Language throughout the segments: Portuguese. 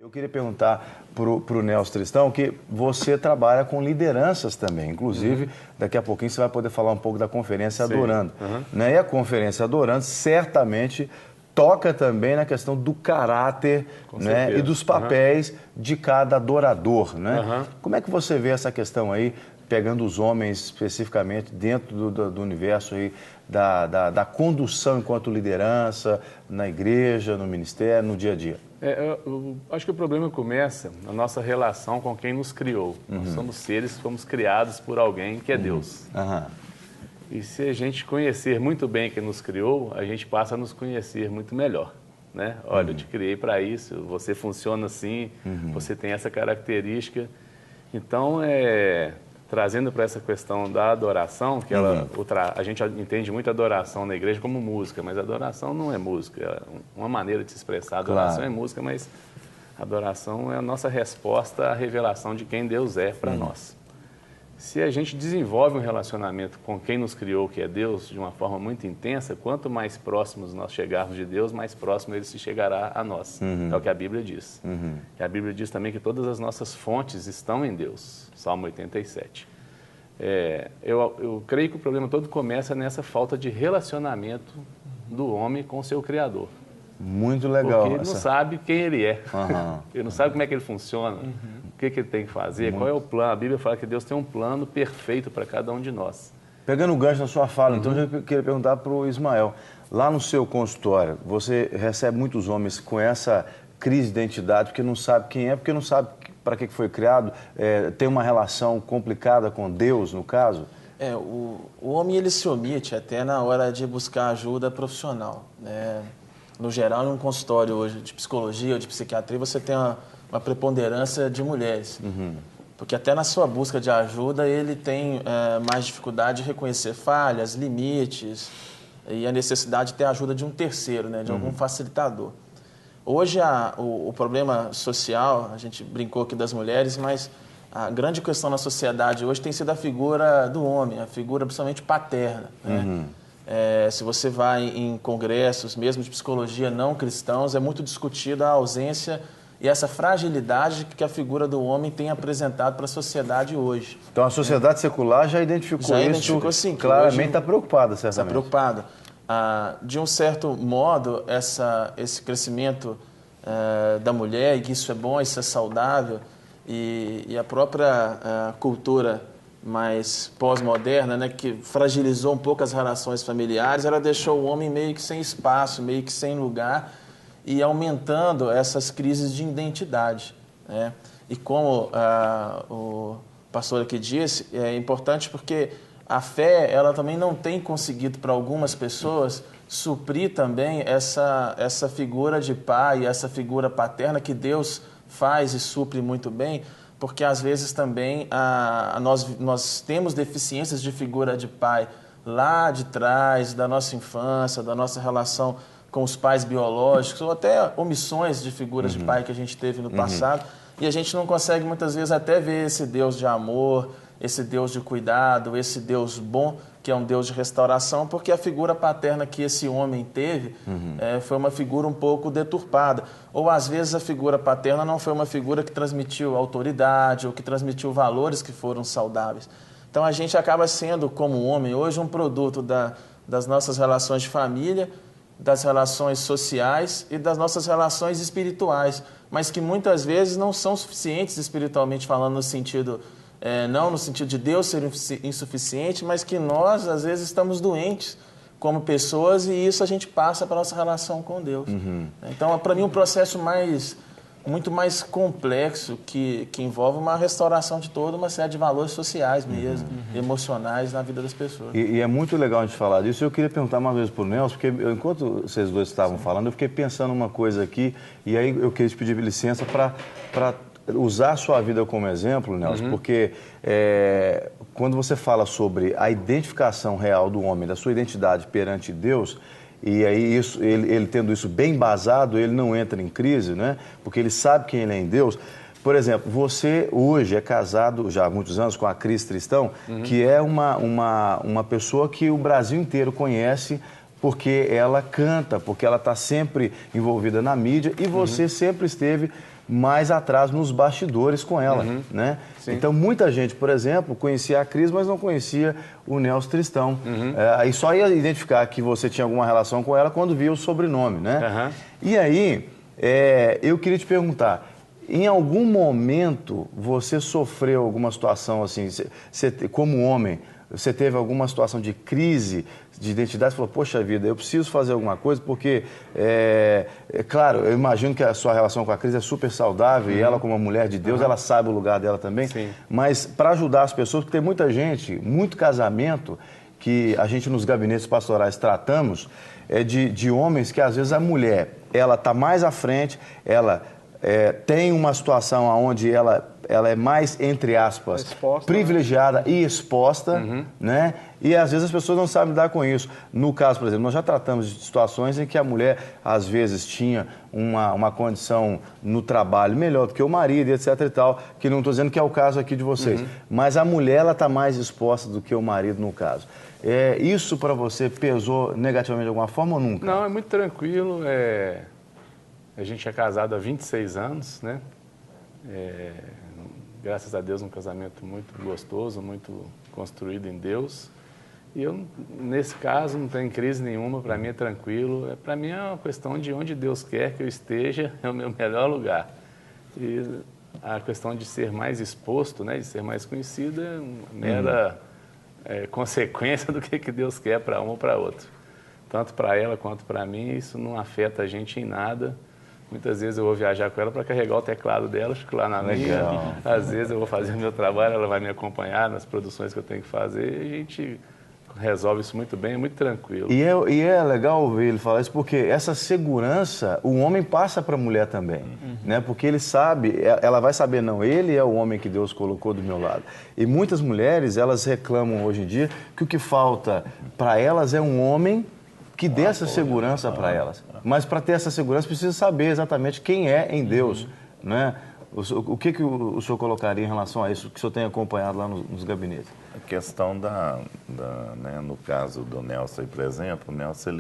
Eu queria perguntar para o Nelson Tristão que você trabalha com lideranças também. Inclusive, daqui a pouquinho você vai poder falar um pouco da Conferência Adorando. Né? E a Conferência Adorando certamente toca também na questão do caráter, né? E dos papéis de cada adorador. Né? Como é que você vê essa questão aí, pegando os homens especificamente dentro do universo aí da condução enquanto liderança, na igreja, no ministério, no dia a dia? Eu acho que o problema começa na nossa relação com quem nos criou. Nós somos seres que fomos criados por alguém que é Deus. E se a gente conhecer muito bem quem nos criou, a gente passa a nos conhecer muito melhor. Né? Olha, eu te criei para isso, você funciona assim, você tem essa característica. Então, trazendo para essa questão da adoração, que a gente entende muito a adoração na igreja como música, mas a adoração não é música, é uma maneira de se expressar. A adoração é música, mas a adoração é a nossa resposta à revelação de quem Deus é para nós. Se a gente desenvolve um relacionamento com quem nos criou, que é Deus, de uma forma muito intensa, quanto mais próximos nós chegarmos de Deus, mais próximo Ele se chegará a nós. É o que a Bíblia diz. E a Bíblia diz também que todas as nossas fontes estão em Deus. Salmo 87. Eu creio que o problema todo começa nessa falta de relacionamento do homem com o seu Criador. Muito legal. Porque ele não sabe quem ele é. Ele não sabe como é que ele funciona, o que ele tem que fazer, qual é o plano. A Bíblia fala que Deus tem um plano perfeito para cada um de nós. Pegando o gancho na sua fala, então eu queria perguntar para o Ismael. Lá no seu consultório, você recebe muitos homens com essa crise de identidade, porque não sabe quem é, porque não sabe para que foi criado, tem uma relação complicada com Deus, no caso? O homem ele se omite até na hora de buscar ajuda profissional, né? No geral, num consultório hoje de psicologia ou de psiquiatria, você tem uma preponderância de mulheres. Porque até na sua busca de ajuda, ele tem mais dificuldade de reconhecer falhas, limites e a necessidade de ter a ajuda de um terceiro, né? De algum facilitador. Hoje, o problema social, a gente brincou aqui das mulheres, mas a grande questão na sociedade hoje tem sido a figura do homem, a figura principalmente paterna. Né? Se você vai em congressos, mesmo de psicologia não cristãos, é muito discutida a ausência e essa fragilidade que a figura do homem tem apresentado para a sociedade hoje. Então, a sociedade secular já identificou isso, sim, claramente está preocupada, certamente. Está preocupada. De um certo modo, esse crescimento da mulher, e que isso é bom, isso é saudável, e a própria cultura mais pós-moderna, né, que fragilizou um pouco as relações familiares, ela deixou o homem meio que sem espaço, meio que sem lugar, e aumentando essas crises de identidade. Né? E como o pastor aqui disse, é importante porque a fé, ela também não tem conseguido para algumas pessoas suprir também essa figura de pai, essa figura paterna que Deus faz e supre muito bem, porque às vezes também nós temos deficiências de figura de pai lá de trás, da nossa infância, da nossa relação com os pais biológicos, ou até omissões de figuras de pai que a gente teve no passado, e a gente não consegue muitas vezes até ver esse Deus de amor, esse Deus de cuidado, esse Deus bom, que é um Deus de restauração, porque a figura paterna que esse homem teve foi uma figura um pouco deturpada. Ou, às vezes, a figura paterna não foi uma figura que transmitiu autoridade ou que transmitiu valores que foram saudáveis. Então, a gente acaba sendo, como homem, hoje um produto das nossas relações de família, das relações sociais e das nossas relações espirituais, mas que muitas vezes não são suficientes espiritualmente falando, no sentido... não no sentido de Deus ser insuficiente, mas que nós, às vezes, estamos doentes como pessoas e isso a gente passa para a nossa relação com Deus. Então, para mim, um processo muito mais complexo que envolve uma restauração de toda uma série de valores sociais mesmo, emocionais na vida das pessoas. E é muito legal a gente falar disso. Eu queria perguntar uma vez para o Nelson, porque enquanto vocês dois estavam falando, eu fiquei pensando uma coisa aqui e aí eu queria te pedir licença para usar a sua vida como exemplo, Nelson, porque quando você fala sobre a identificação real do homem, da sua identidade perante Deus, e aí ele tendo isso bem embasado, ele não entra em crise, né? Porque ele sabe quem ele é em Deus. Por exemplo, você hoje é casado já há muitos anos com a Cris Tristão, que é uma pessoa que o Brasil inteiro conhece, porque ela canta, porque ela está sempre envolvida na mídia e você sempre esteve mais atrás nos bastidores com ela, né? Sim. Então, muita gente, por exemplo, conhecia a Cris, mas não conhecia o Nelson Tristão. Aí só ia identificar que você tinha alguma relação com ela quando via o sobrenome, né? E aí, eu queria te perguntar, em algum momento você sofreu alguma situação assim, como homem, você teve alguma situação de crise de identidade, falou, poxa vida, eu preciso fazer alguma coisa, porque, claro, eu imagino que a sua relação com a Cris é super saudável, e ela, como uma mulher de Deus, ela sabe o lugar dela também. Sim. Mas para ajudar as pessoas, porque tem muita gente, muito casamento, que a gente nos gabinetes pastorais tratamos, de homens que às vezes a mulher, ela está mais à frente, ela tem uma situação onde ela é mais, entre aspas, exposta, privilegiada, né? E exposta, né? E às vezes as pessoas não sabem lidar com isso. No caso, por exemplo, nós já tratamos de situações em que a mulher, às vezes, tinha uma condição no trabalho melhor do que o marido, etc e tal, que não estou dizendo que é o caso aqui de vocês. Mas a mulher, ela está mais exposta do que o marido no caso. Isso para você pesou negativamente de alguma forma ou nunca? Não, é muito tranquilo. A gente é casado há 26 anos, né? Graças a Deus, um casamento muito gostoso, muito construído em Deus. E eu, nesse caso, não tenho crise nenhuma, para mim é tranquilo. Para mim é uma questão de onde Deus quer que eu esteja, é o meu melhor lugar. E a questão de ser mais exposto, né, de ser mais conhecido, é uma mera consequência do que Deus quer para um ou para outro. Tanto para ela quanto para mim, isso não afeta a gente em nada. Muitas vezes eu vou viajar com ela para carregar o teclado dela, fico lá na minha. Às vezes eu vou fazer o meu trabalho, ela vai me acompanhar nas produções que eu tenho que fazer e a gente resolve isso muito bem, é muito tranquilo. E é legal ouvir ele falar isso, porque essa segurança o homem passa para a mulher também, né? Porque ele sabe, ela vai saber, não, ele é o homem que Deus colocou do meu lado. E muitas mulheres, elas reclamam hoje em dia que o que falta para elas é um homem que dê essa segurança para elas. Mas para ter essa segurança precisa saber exatamente quem é em Deus, né? O que o senhor colocaria em relação a isso que o senhor tem acompanhado lá nos gabinetes? A questão né, no caso do Nelson, aí, por exemplo, o Nelson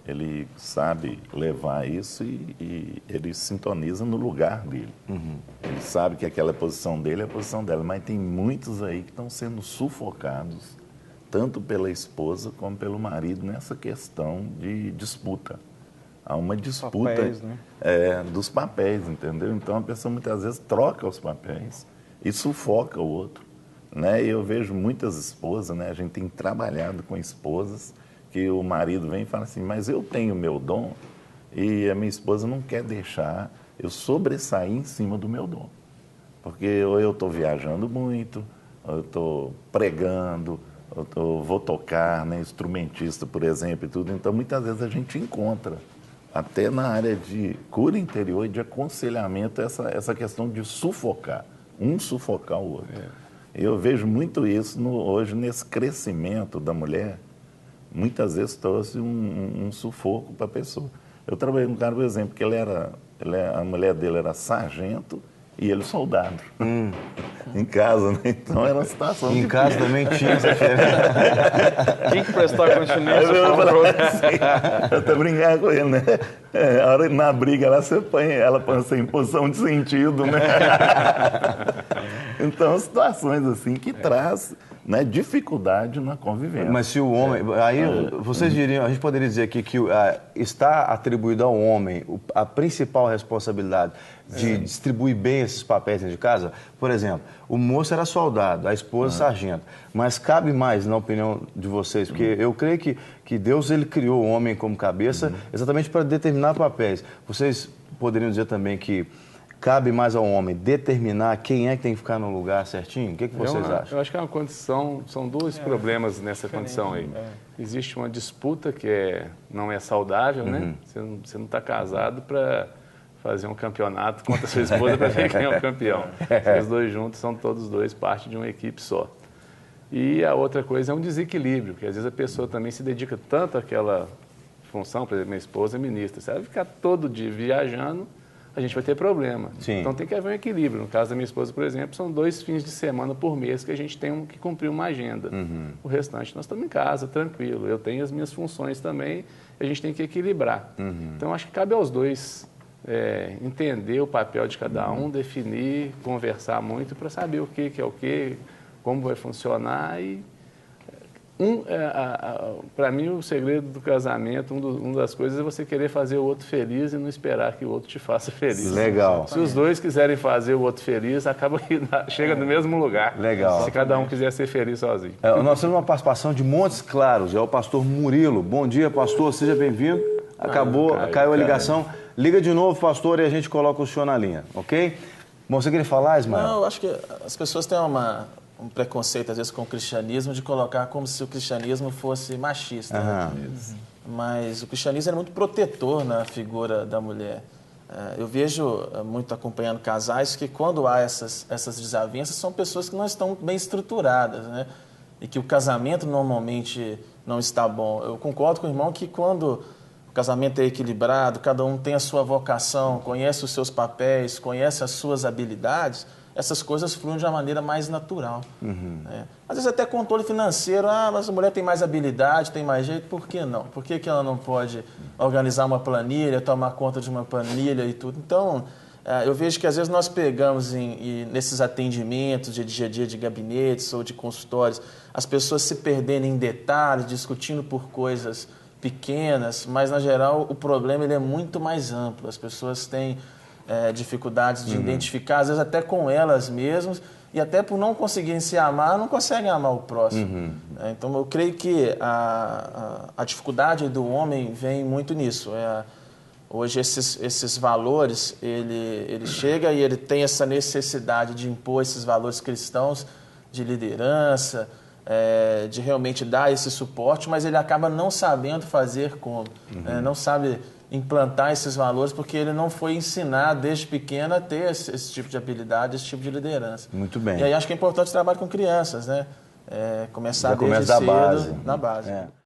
ele sabe levar isso e ele sintoniza no lugar dele. Ele sabe que aquela posição dele é a posição dela, mas tem muitos aí que estão sendo sufocados tanto pela esposa como pelo marido nessa questão de disputa. Há uma disputa papéis, né? Dos papéis, entendeu? Então a pessoa muitas vezes troca os papéis e sufoca o outro, né? E eu vejo muitas esposas, né? A gente tem trabalhado com esposas que o marido vem e fala assim, mas eu tenho meu dom e a minha esposa não quer deixar eu sobressair em cima do meu dom. Porque ou eu estou viajando muito, ou eu estou pregando, vou tocar, né, instrumentista, por exemplo, e tudo. Então, muitas vezes a gente encontra, até na área de cura interior e de aconselhamento, essa questão de sufocar, um sufocar o outro. Eu vejo muito isso hoje nesse crescimento da mulher, muitas vezes trouxe um sufoco para a pessoa. Eu trabalhei com um cara, por exemplo, que a mulher dele era sargento, e ele soldado. Em casa, né? Então era uma situação em casa também tinha essa Tinha que prestar continência. Eu até brincar com ele, né? A hora na briga ela põe você em posição de sentido, né? Então, situações assim que traz, né, dificuldade na convivência. Mas se o homem... Aí vocês diriam, a gente poderia dizer aqui que está atribuído ao homem a principal responsabilidade de distribuir bem esses papéis dentro de casa? Por exemplo, o moço era soldado, a esposa sargento. Mas cabe mais, na opinião de vocês, porque eu creio que Deus ele criou o homem como cabeça exatamente para determinar papéis. Vocês poderiam dizer também que cabe mais ao homem determinar quem é que tem que ficar no lugar certinho? O que vocês acham? Eu acho que é uma condição, são dois problemas nessa condição aí. Existe uma disputa que não é saudável, né? Você não está casado para fazer um campeonato contra a sua esposa para ver quem é o campeão. Os dois juntos são todos dois parte de uma equipe só. E a outra coisa é um desequilíbrio, que às vezes a pessoa também se dedica tanto àquela função, por exemplo, minha esposa é ministra, se ela ficar todo dia viajando, a gente vai ter problema. Sim. Então tem que haver um equilíbrio. No caso da minha esposa, por exemplo, são 2 fins de semana por mês que a gente tem que cumprir uma agenda. O restante nós estamos em casa, tranquilo. Eu tenho as minhas funções também, a gente tem que equilibrar. Então acho que cabe aos dois entender o papel de cada um, definir, conversar muito para saber o que é o que, como vai funcionar. E para mim, o segredo do casamento, uma das coisas é você querer fazer o outro feliz e não esperar que o outro te faça feliz. Legal. Se os dois quiserem fazer o outro feliz, acaba que chega no mesmo lugar. Legal. Se cada um quiser ser feliz sozinho. Nós temos uma participação de Montes Claros, é o pastor Murilo. Bom dia, pastor, seja bem-vindo. Caiu a ligação. Liga de novo, pastor, e a gente coloca o senhor na linha, ok? Bom, você queria falar, Ismael? Não, eu acho que as pessoas têm um preconceito, às vezes, com o cristianismo, de colocar como se o cristianismo fosse machista. Né? Mas o cristianismo é muito protetor na figura da mulher. Eu vejo, muito acompanhando casais, que quando há essas desavenças, são pessoas que não estão bem estruturadas, né? E que o casamento normalmente não está bom. Eu concordo com o irmão que quando o casamento é equilibrado, cada um tem a sua vocação, conhece os seus papéis, conhece as suas habilidades, essas coisas fluem de uma maneira mais natural. Né? Às vezes até controle financeiro, mas a mulher tem mais habilidade, tem mais jeito, por que não? Por que ela não pode organizar uma planilha, tomar conta de uma planilha e tudo? Então, eu vejo que às vezes nós pegamos nesses atendimentos de dia a dia de gabinetes ou de consultórios, as pessoas se perdendo em detalhes, discutindo por coisas pequenas, mas, na geral, o problema ele é muito mais amplo. As pessoas têm dificuldades de identificar, às vezes até com elas mesmas, e até por não conseguirem se amar, não conseguem amar o próximo. Então, eu creio que a dificuldade do homem vem muito nisso. Hoje, esses valores, ele chega e ele tem essa necessidade de impor esses valores cristãos de liderança, de realmente dar esse suporte, mas ele acaba não sabendo fazer como, não sabe implantar esses valores porque ele não foi ensinado desde pequeno a ter esse tipo de habilidade, esse tipo de liderança. Muito bem. E aí acho que é importante o trabalho com crianças, né? Começar Já desde começa cedo, na base.